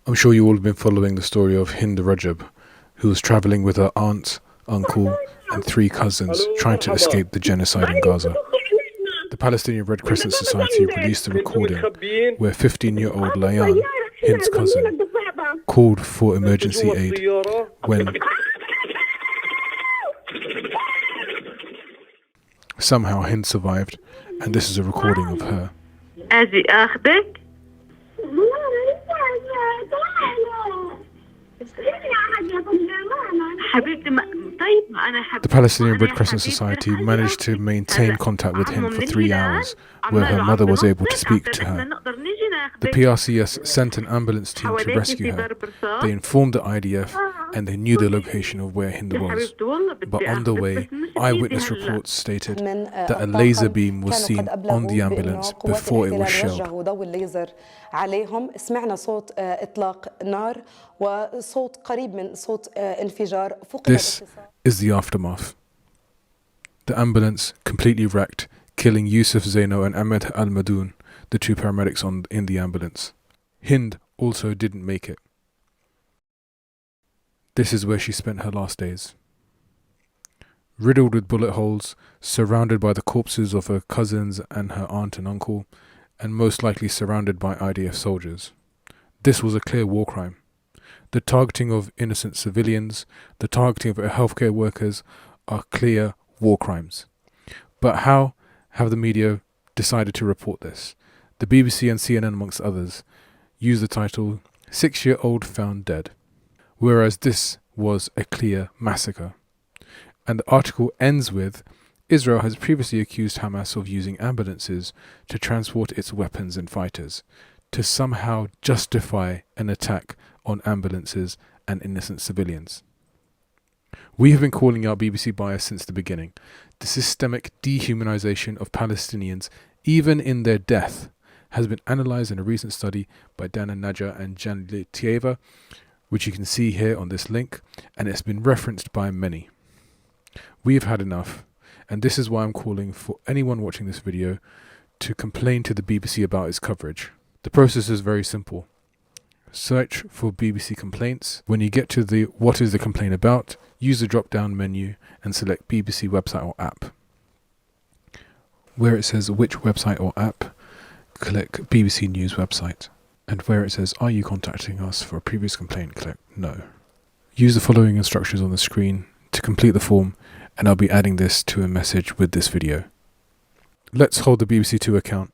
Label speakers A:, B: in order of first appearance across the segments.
A: I'm sure you all have been following the story of Hind Rajab, who was travelling with her aunt, uncle and 3 cousins trying to escape the genocide in Gaza. The Palestinian Red Crescent Society released a recording where 15-year-old Layan, Hind's cousin, called for emergency aid when somehow Hind survived, and this is a recording of her. The Palestinian Red Crescent Society managed to maintain contact with Hind for 3 hours, where her mother was able to speak to her. The PRCS sent an ambulance team to rescue her. They informed the IDF and they knew the location of where Hind was. But on the way, eyewitness reports stated that a laser beam was seen on the ambulance before it was shelled. This is the aftermath. The ambulance completely wrecked, killing Yusuf Zaino and Ahmed Al-Madoun, the 2 paramedics in the ambulance. Hind also didn't make it. This is where she spent her last days. Riddled with bullet holes, surrounded by the corpses of her cousins and her aunt and uncle, and most likely surrounded by IDF soldiers. This was a clear war crime. The targeting of innocent civilians, the targeting of healthcare workers are clear war crimes. But how have the media decided to report this? The BBC and CNN, amongst others, use the title 6-year-old found dead, whereas this was a clear massacre. And the article ends with, Israel has previously accused Hamas of using ambulances to transport its weapons and fighters, to somehow justify an attack on ambulances and innocent civilians. We have been calling out BBC bias since the beginning. The systemic dehumanization of Palestinians, even in their death, has been analysed in a recent study by Dana Naja and Jan Litieva, which you can see here on this link, and it's been referenced by many. We have had enough, and this is why I'm calling for anyone watching this video to complain to the BBC about its coverage. The process is very simple. Search for BBC complaints. When you get to the what is the complaint about, use the drop-down menu and select BBC website or app. Where it says which website or app, click BBC News website. And where it says are you contacting us for a previous complaint, click no. Use the following instructions on the screen to complete the form, and I'll be adding this to a message with this video. Let's hold the BBC to account.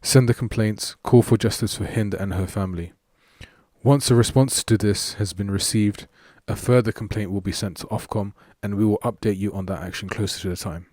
A: Send the complaints, call for justice for Hind and her family. Once a response to this has been received, a further complaint will be sent to OFCOM, and we will update you on that action closer to the time.